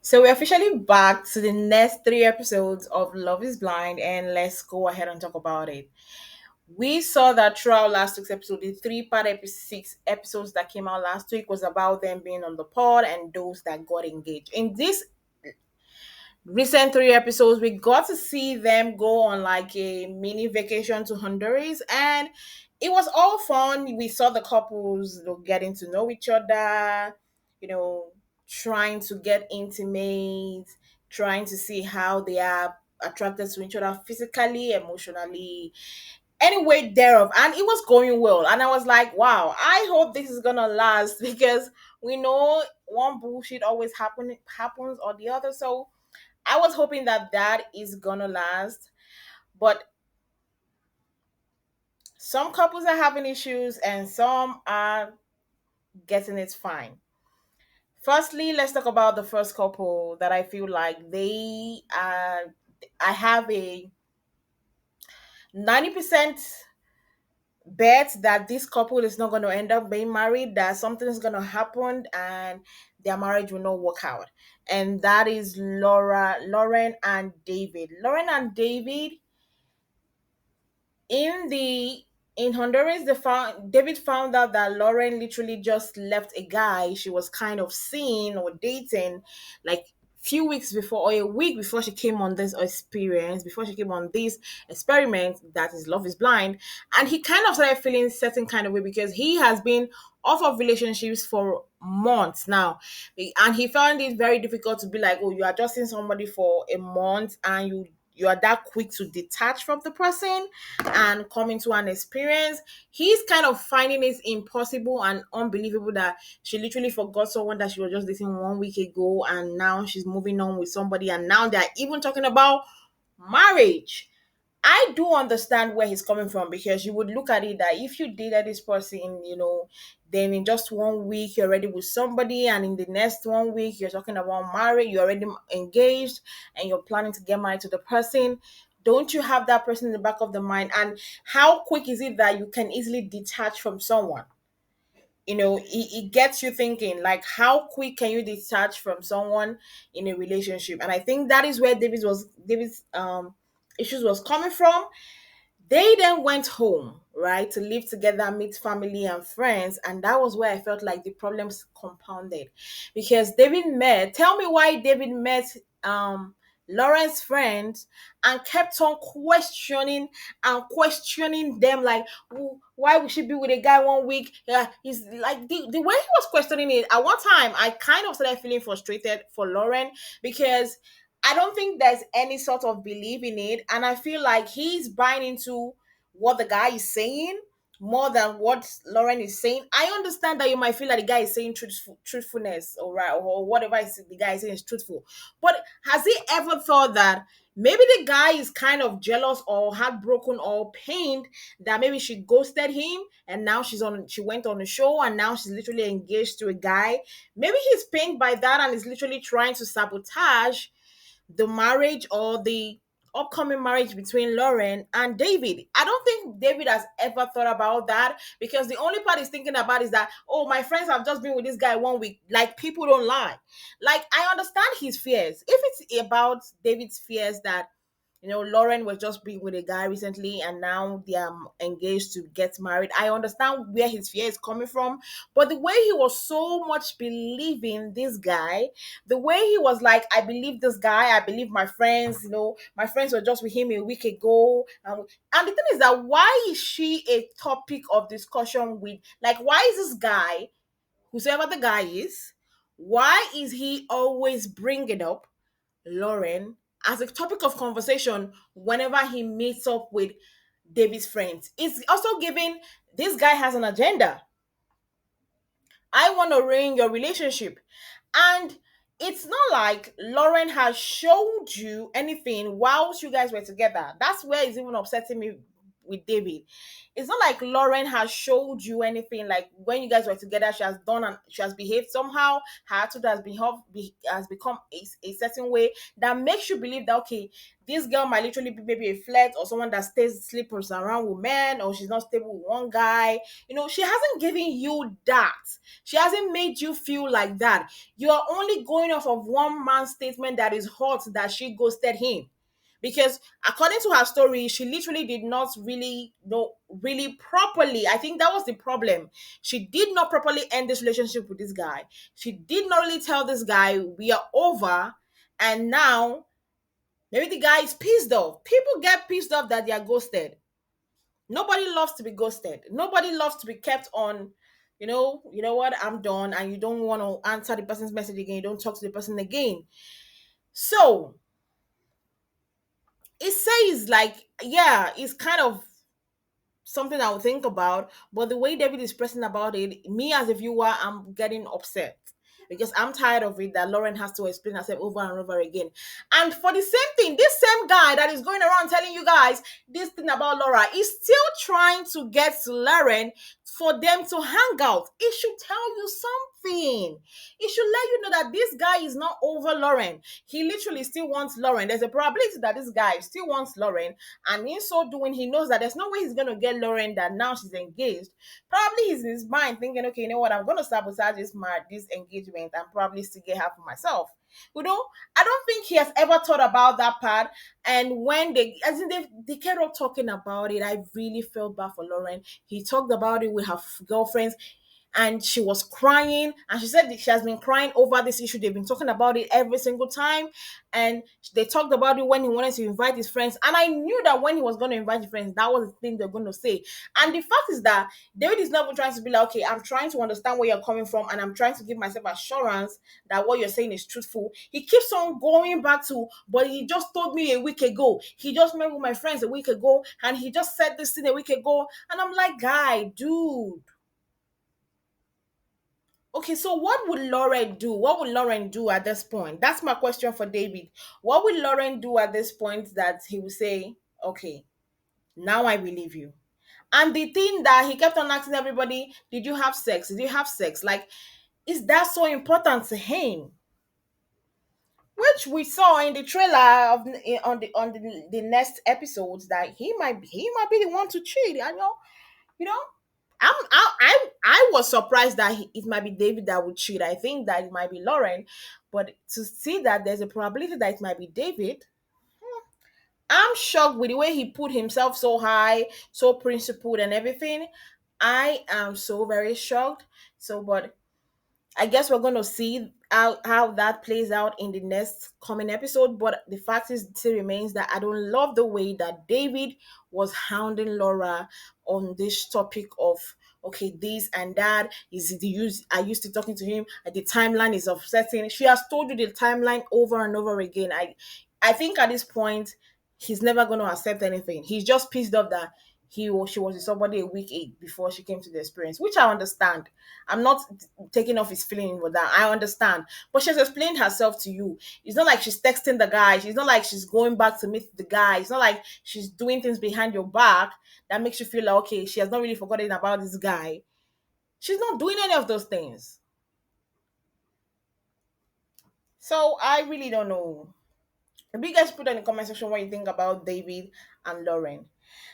So we're officially back to the next three episodes of Love is Blind, and let's go ahead and talk about it. We saw that throughout last week's episode, the three-part six episodes that came out last week was about them being on the pod and those that got engaged. In this recent three episodes, we got to see them go on like a mini vacation to Honduras, and it was all fun. We saw the couples getting to know each other, you know, trying to get intimate, trying to see how they are attracted to each other physically, emotionally, anyway thereof, and it was going well. And I was like, wow, I hope this is gonna last because we know one bullshit always happens or the other. So I was hoping that that is gonna last, but some couples are having issues and some are getting it fine. Firstly, let's talk about the first couple that I feel like they are. I have a 90% bet that this couple is not going to end up being married, that something is going to happen and their marriage will not work out. And that is Lauren and David. Lauren and David in the in Honduras, David found out that Lauren literally just left a guy she was kind of seeing or dating like few weeks before or a week before she came on this experience, before she came on this experiment that is Love is Blind. And he kind of started feeling certain kind of way because he has been off of relationships for months now. And he found it very difficult to be like, oh, you are just seeing somebody for a month and you are that quick to detach from the person and come into an experience. He's kind of finding it impossible and unbelievable that she literally forgot someone that she was just dating 1 week ago and now she's moving on with somebody and now they're even talking about marriage. I do understand where he's coming from because you would look at it that if you dated this person, then in just 1 week you're already with somebody, and in the next 1 week you're talking about marriage, you're already engaged, and you're planning to get married to the person. Don't you have that person in the back of the mind? And how quick is it that you can easily detach from someone? It gets you thinking like how quick can you detach from someone in a relationship? And I think that is where David's issues was coming from. They then went home, right, to live together, meet family and friends. And that was where I felt like the problems compounded. Because tell me why David met Lauren's friends and kept on questioning them like, why would she be with a guy 1 week? Yeah, he's like the way he was questioning it. At one time, I kind of started feeling frustrated for Lauren because I don't think there's any sort of belief in it. And I feel like he's buying into what the guy is saying more than what Lauren is saying. I understand that you might feel like the guy is saying truthfulness or right or whatever the guy is saying is truthful. But has he ever thought that maybe the guy is kind of jealous or heartbroken or pained that maybe she ghosted him and now she went on a show and now she's literally engaged to a guy? Maybe he's pained by that and is literally trying to sabotage the marriage or the upcoming marriage between Lauren and David. I don't think David has ever thought about that because the only part he's thinking about is that, oh, my friends have just been with this guy 1 week. Like, people don't lie. Like, I understand his fears. If it's about David's fears that Lauren was just being with a guy recently and now they are engaged to get married. I understand where his fear is coming from. But the way he was so much believing this guy, the way he was like, I believe this guy, I believe my friends, my friends were just with him a week ago. And the thing is that why is she a topic of discussion with, like, why is this guy, whoever the guy is, why is he always bringing up Lauren as a topic of conversation whenever he meets up with David's friends? It's also giving this guy has an agenda. I want to ruin your relationship. And it's not like Lauren has showed you anything whilst you guys were together. That's where it's even upsetting me with David. It's not like Lauren has showed you anything. Like when you guys were together, she has done and she has behaved somehow. Her attitude has become a certain way that makes you believe that okay, this girl might literally be maybe a flirt or someone that stays sleepers around with men, or she's not stable with one guy. She hasn't given you that. She hasn't made you feel like that. You are only going off of one man's statement that is hot that she ghosted him. Because according to her story, she literally did not really know really properly. I think that was the problem. She did not properly end this relationship with this guy. She did not really tell this guy we are over, and now maybe the guy is pissed off. People get pissed off that they are ghosted. Nobody loves to be ghosted. Nobody loves to be kept on, you know what, I'm done, and you don't want to answer the person's message again, you don't talk to the person again. So it says like, yeah, it's kind of something I would think about. But the way David is pressing about it, me as a viewer, I'm getting upset because I'm tired of it that Lauren has to explain herself over and over again. And for the same thing, this same guy that is going around telling you guys this thing about Laura is still trying to get to Lauren for them to hang out. It should tell you something. It should let you know that this guy is not over Lauren. He literally still wants Lauren. There's a probability that this guy still wants Lauren, and in so doing, he knows that there's no way he's going to get Lauren that now she's engaged. Probably he's in his mind thinking, okay, you know what, I'm going to sabotage this engagement and probably still get her for myself. I don't think he has ever thought about that part. And when as in they kept up talking about it, I really felt bad for Lauren. He talked about it with her girlfriends, and she was crying, and she said that she has been crying over this issue. They've been talking about it every single time, and they talked about it when he wanted to invite his friends, and I knew that when he was going to invite his friends, that was the thing they're going to say. And the fact is that David is not even trying to be like, okay, I'm trying to understand where you're coming from, and I'm trying to give myself assurance that what you're saying is truthful. He keeps on going back to, but he just told me a week ago, he just met with my friends a week ago, and he just said this thing a week ago. And I'm like, guy, dude, okay, so what would Lauren do? What would Lauren do at this point? That's my question for David. What would Lauren do at this point that he would say, okay, now I believe you? And the thing that he kept on asking everybody, did you have sex? Did you have sex? Like, is that so important to him? Which we saw in the trailer of on the next episodes that he might be the one to cheat. I know, you know. I was surprised that it might be David that would cheat. I think that it might be Lauren, but to see that there's a probability that it might be David, I'm shocked with the way he put himself so high, so principled and everything. I am so very shocked. So, but I guess we're going to see how that plays out in the next coming episode. But the fact is, still remains that I don't love the way that David was hounding Laura on this topic of, okay, this and that is the use. I used to talking to him. The timeline is upsetting. She has told you the timeline over and over again. I think at this point, he's never going to accept anything. He's just pissed off that she was with somebody a week before she came to the experience, which I understand. I'm not taking off his feeling with that. I understand. But she's explained herself to you. It's not like she's texting the guy. It's not like she's going back to meet the guy. It's not like she's doing things behind your back that makes you feel like, okay, she has not really forgotten about this guy. She's not doing any of those things. So I really don't know. Maybe you guys put in the comment section what you think about David and Lauren.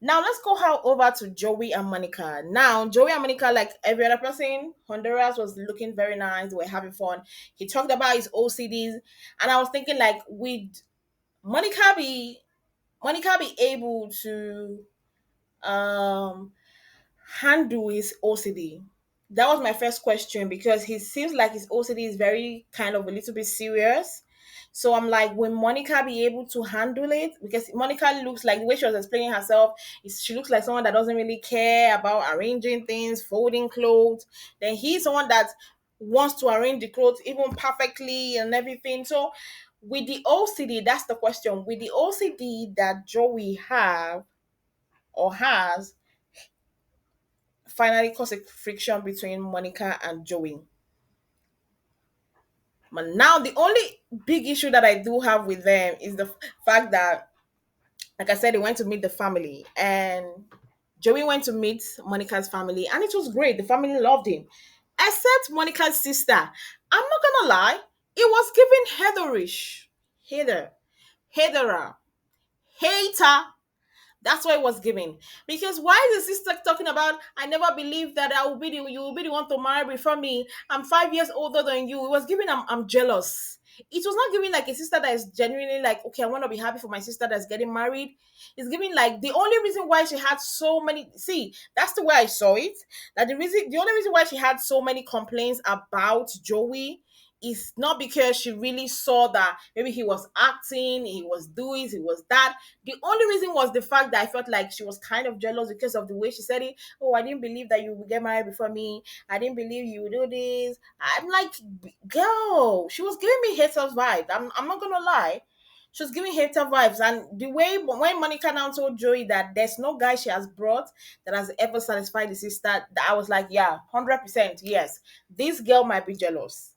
Now let's go over to Joey and Monica. Now Joey and Monica, like every other person, Honduras was looking very nice. They were having fun. He talked about his OCDs, and I was thinking, like, would Monica be Monica be able to um handle his OCD? That was my first question because he seems like his OCD is very kind of a little bit serious. So I'm like, will Monica be able to handle it? Because Monica looks like the way she was explaining herself, she looks like someone that doesn't really care about arranging things, folding clothes. Then he's someone that wants to arrange the clothes even perfectly and everything. So with the OCD, that's the question. With the OCD that Joey have or has, finally cause a friction between Monica and Joey. But now the only big issue that I do have with them is the fact that, like I said, they went to meet the family, and Joey went to meet Monica's family, and it was great. The family loved him, except Monica's sister. I'm not gonna lie, it was giving Heatherish, Heather, Heatherer, hater. That's what it was giving. Because why is the sister talking about, I never believed that you will be the one to marry before me. I'm 5 years older than you. It was giving, I'm jealous. It was not giving like a sister that is genuinely like, okay, I want to be happy for my sister that's getting married. It's giving like the only reason why she had so many, see, that's the way I saw it. That the only reason why she had so many complaints about Joey is not because she really saw that maybe he was acting, he was doing, he was that. The only reason was the fact that I felt like she was kind of jealous because of the way she said it. Oh, I didn't believe that you would get married before me. I didn't believe you would do this. I'm like, girl, she was giving me haters vibes. I'm not gonna lie. She was giving hater vibes. And the way when Monica now told Joey that there's no guy she has brought that has ever satisfied the sister, that I was like, yeah, 100%, yes. This girl might be jealous.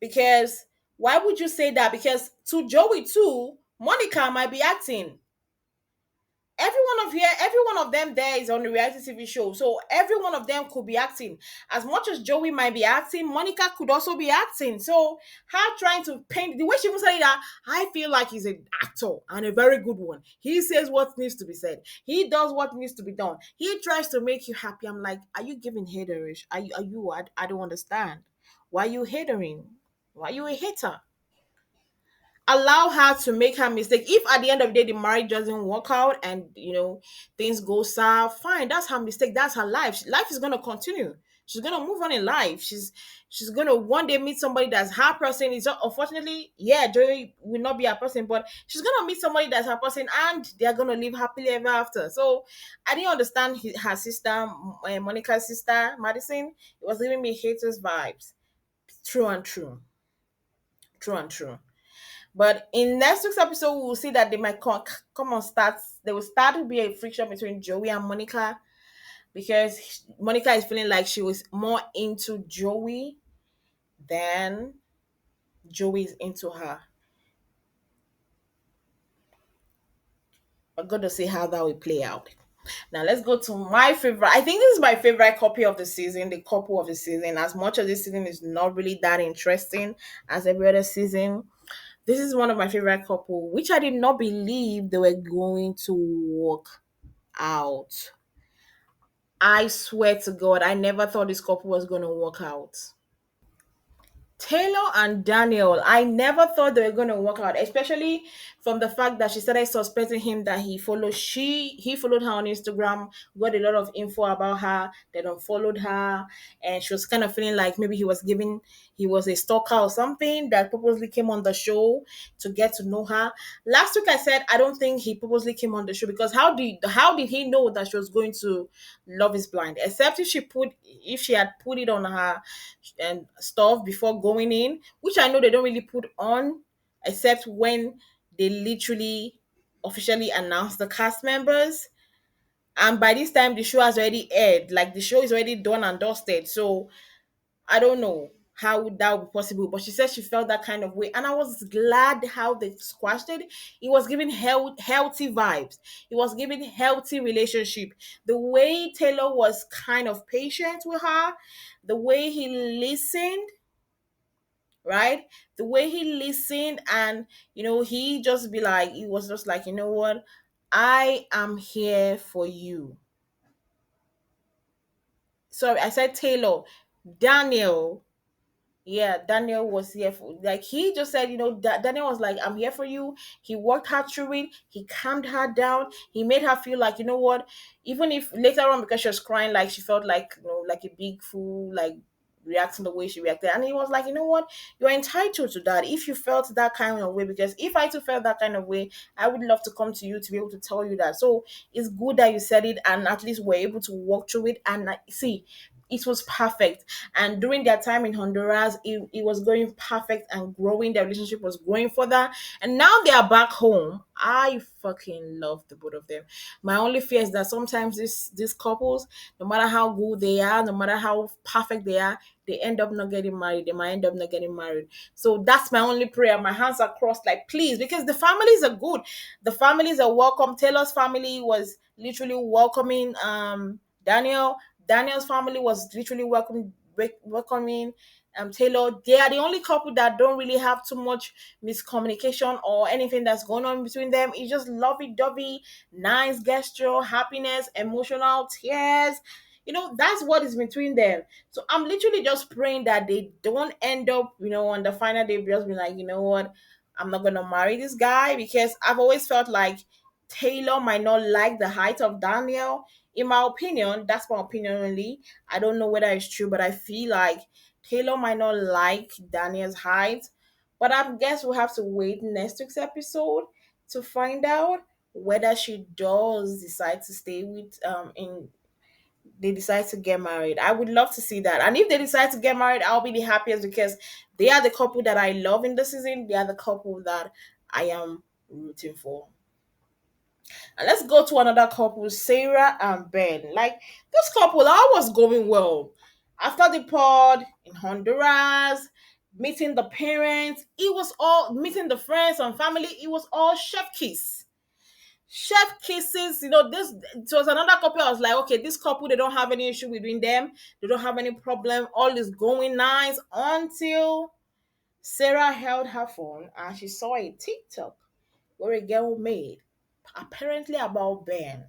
Because why would you say that? Because to Joey too, Monica might be acting. Every one of them there is on a reality TV show. So every one of them could be acting. As much as Joey might be acting, Monica could also be acting. So her trying to paint the way she even said that, I feel like he's an actor and a very good one. He says what needs to be said. He does what needs to be done. He tries to make you happy. I'm like, are you giving haterish? I don't understand. Why are you hatering? Why are you a hater? Allow her to make her mistake. If at the end of the day the marriage doesn't work out and things go south, fine, that's her mistake, that's her life. Life is going to continue. She's going to move on in life. She's going to one day meet somebody that's her person. Is unfortunately, yeah, Joey will not be her person, but she's going to meet somebody that's her person, and they're going to live happily ever after. So I didn't understand her sister, Monica's sister Madison. It was giving me haters vibes. True and true. True and true. But in next week's episode, we will see that they might come on start. There will start to be a friction between Joey and Monica, because Monica is feeling like she was more into Joey than Joey is into her. We're going to see how that will play out. Now let's go to my favorite. I think this is my favorite copy of the season, the couple of the season. As much as this season is not really that interesting as every other season, this is one of my favorite couple, which I did not believe they were going to work out. I swear to God, I never thought this couple was going to work out. Taylor and Daniel, I never thought they were going to work out, especially from the fact that she started suspecting him that he followed her on Instagram, got a lot of info about her, then unfollowed her, and she was kind of feeling like maybe he was a stalker or something that purposely came on the show to get to know her. Last week I said I don't think he purposely came on the show, because how did he know that she was going to Love Is Blind? Except if she had put it on her and stuff before going in, which I know they don't really put on except when they literally officially announce the cast members. And by this time, the show has already aired. Like the show is already done and dusted. So I don't know how would that be possible. But she said she felt that kind of way. And I was glad how they squashed it. It was giving healthy vibes. It was giving healthy relationship. The way Taylor was kind of patient with her, the way he listened, right? The way he listened, and he was just like, you know what? I am here for you. Sorry, I said Taylor. Daniel. Yeah, Daniel was here for, like, he just said, Daniel was like, I'm here for you. He walked her through it. He calmed her down. He made her feel like, you know what, even if later on, because she was crying, like she felt like, like a big fool, like reacting the way she reacted. And he was like, you know what, you're entitled to that if you felt that kind of way, because if I too felt that kind of way, I would love to come to you to be able to tell you that. So it's good that you said it, and at least we're able to walk through it. And see, it was perfect. And during their time in Honduras, it was going perfect and growing. Their relationship was growing further. And now they are back home. I fucking love the both of them. My only fear is that sometimes these couples, no matter how good they are, no matter how perfect they are, they end up not getting married. They might end up not getting married. So that's my only prayer. My hands are crossed, like please, because the families are good. The families are welcome. Taylor's family was literally welcoming Daniel. Daniel's family was literally welcoming Taylor. They are the only couple that don't really have too much miscommunication or anything that's going on between them. It's just lovey-dovey, nice gesture, happiness, emotional tears. That's what is between them. So I'm literally just praying that they don't end up, on the final day just be like, you know what, I'm not gonna marry this guy, because I've always felt like Taylor might not like the height of Daniel. In my opinion, that's my opinion only. I don't know whether it's true, but I feel like Taylor might not like Daniel's height. But I guess we'll have to wait next week's episode to find out whether she does decide to stay with in they decide to get married. I would love to see that. And if they decide to get married, I'll be the happiest, because they are the couple that I love in the season. They are the couple that I am rooting for. And let's go to another couple, Sarah and Ben. Like this couple, all was going well. After the pod in Honduras, meeting the parents, it was all meeting the friends and family, it was all chef kiss. Chef kisses, this it was another couple. I was like, okay, this couple, they don't have any issue between them, they don't have any problem, all is going nice until Sarah held her phone and she saw a TikTok where a girl made apparently about Ben.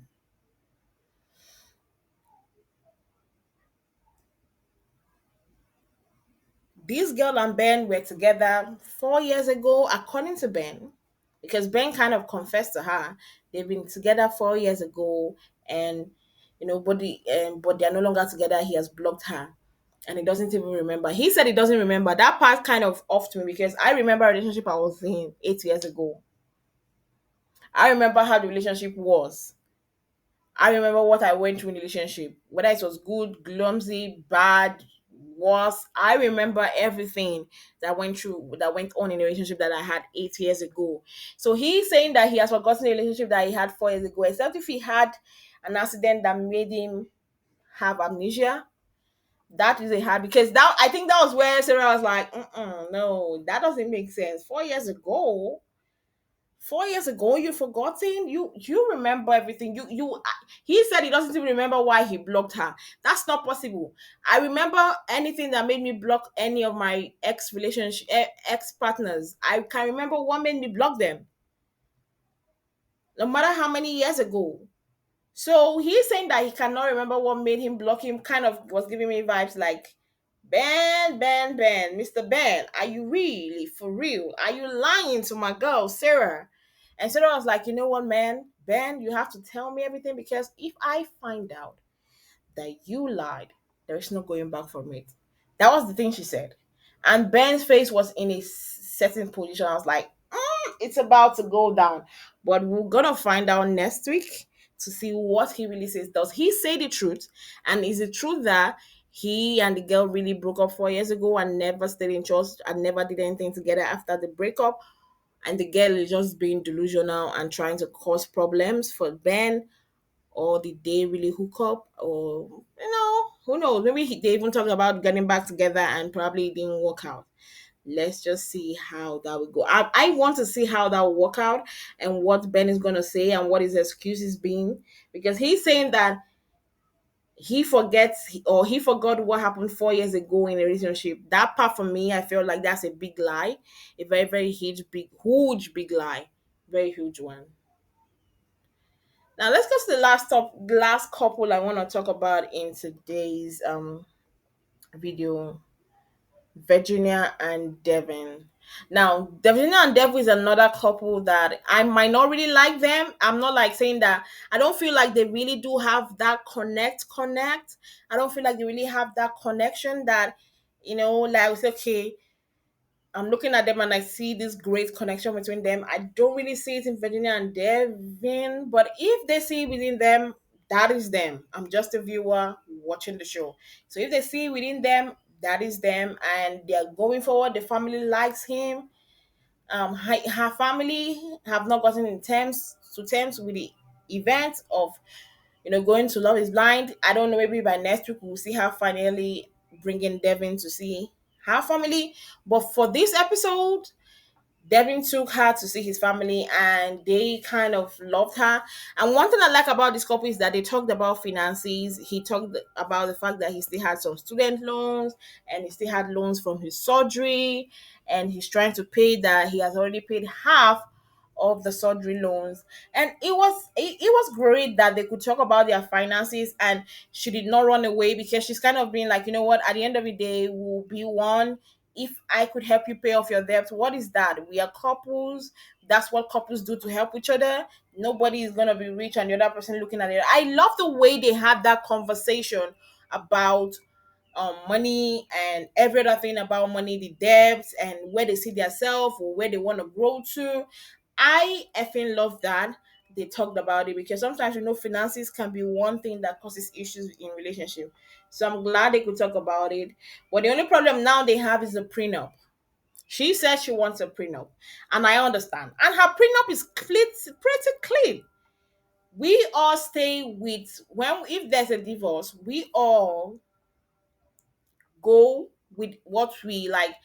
This girl and Ben were together 4 years ago, according to Ben, because Ben kind of confessed to her they've been together 4 years ago, and but they're no longer together. He has blocked her, and he doesn't even remember. He said he doesn't remember. That part kind of off to me, because I remember a relationship I was in 8 years ago. I remember how the relationship was. I remember what I went through in the relationship, whether it was good, clumsy, bad, worse. I remember everything that went on in a relationship that I had 8 years ago. So he's saying that he has forgotten the relationship that he had 4 years ago, except if he had an accident that made him have amnesia. That is a hard, because that I think that was where Sarah was like, no, that doesn't make sense. 4 years ago, 4 years ago, you've forgotten. You remember everything. He said he doesn't even remember why he blocked her. That's not possible. I remember anything that made me block any of my ex partners. I can remember what made me block them, no matter how many years ago. So he's saying that he cannot remember what made him block him. Kind of was giving me vibes like, Ben, Mr. Ben, are you really for real? Are you lying to my girl, Sarah? And Sarah was like, you know what, man? Ben, you have to tell me everything, because if I find out that you lied, there's no going back from it. That was the thing she said. And Ben's face was in a certain position. I was like, it's about to go down. But we're going to find out next week to see what he really says. Does he say the truth? And is it true that he and the girl really broke up 4 years ago and never stayed in church and never did anything together after the breakup? And the girl is just being delusional and trying to cause problems for Ben? Or did they really hook up? Or who knows? Maybe they even talked about getting back together and probably it didn't work out. Let's just see how that will go. I want to see how that will work out, and what Ben is going to say and what his excuses being, because he's saying that he forgets, or he forgot what happened 4 years ago in a relationship. That part for me, I feel like that's a big lie, a very very huge big lie, very huge one. Now let's go to the last couple I want to talk about in today's video, Virginia and Devin. Now, Virginia and Devin is another couple that I might not really like them. I'm not like saying that I don't feel like they really do have that connect. I don't feel like they really have that connection that, like I was like, okay, I'm looking at them and I see this great connection between them. I don't really see it in Virginia and Devin, but if they see it within them, that is them. I'm just a viewer watching the show. So if they see within them, that is them, and they're going forward. The family likes him. Her family have not gotten in terms with the event of going to Love Is Blind. I don't know. Maybe by next week we'll see her finally bringing Devin to see her family. But for this episode, Devin took her to see his family and they kind of loved her. And one thing I like about this couple is that they talked about finances. He talked about the fact that he still had some student loans and he still had loans from his surgery, and he's trying to pay that. He has already paid half of the surgery loans. And it was great that they could talk about their finances, and she did not run away because she's kind of being like, you know what, at the end of the day, we'll be one. If I could help you pay off your debt, what is that? We are couples. That's what couples do to help each other. Nobody is gonna be rich and the other person looking at it. I love the way they had that conversation about money and every other thing about money, the debts, and where they see themselves or where they want to grow to. I effing love that they talked about it, because sometimes finances can be one thing that causes issues in relationship. So I'm glad they could talk about it. But the only problem now they have is a prenup. She says she wants a prenup, and I understand. And her prenup is pretty clean. We all stay with, when if there's a divorce, we all go with what we like.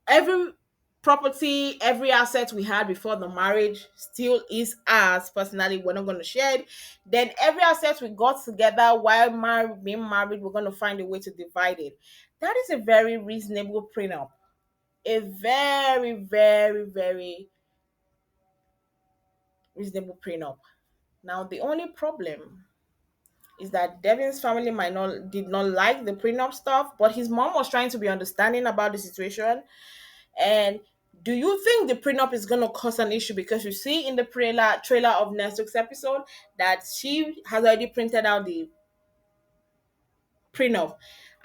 Every property, every asset we had before the marriage still is ours personally. We're not going to share it. Then every asset we got together while being married, we're going to find a way to divide it. That is a very reasonable prenup. A very, very, very reasonable prenup. Now, the only problem is that Devin's family might not did not like the prenup stuff, but his mom was trying to be understanding about the situation. And do you think the prenup is going to cause an issue? Because you see in the trailer of next week's episode that she has already printed out the prenup.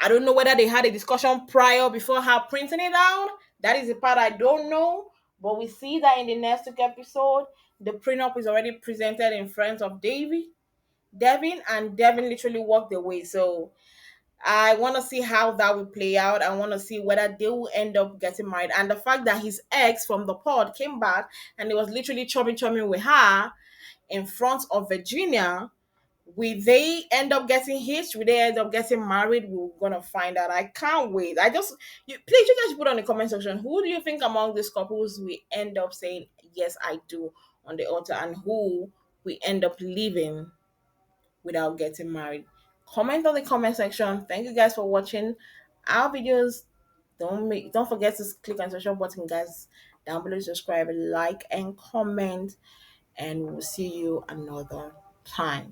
I don't know whether they had a discussion prior before her printing it out. That is the part I don't know. But we see that in the next week episode, the prenup is already presented in front of Devin, and Devin literally walked away. So I want to see how that will play out. I want to see whether they will end up getting married. And the fact that his ex from the pod came back and he was literally chumming with her in front of Virginia, will they end up getting hitched? Will they end up getting married? We're gonna find out. I can't wait. Please, you guys put on the comment section, who do you think among these couples we end up saying yes I do on the altar, and who we end up leaving without getting married? Comment on the comment section. Thank you guys for watching our videos. Don't forget to click on the subscribe button, guys, down below. Subscribe, like, and comment, and we'll see you another time.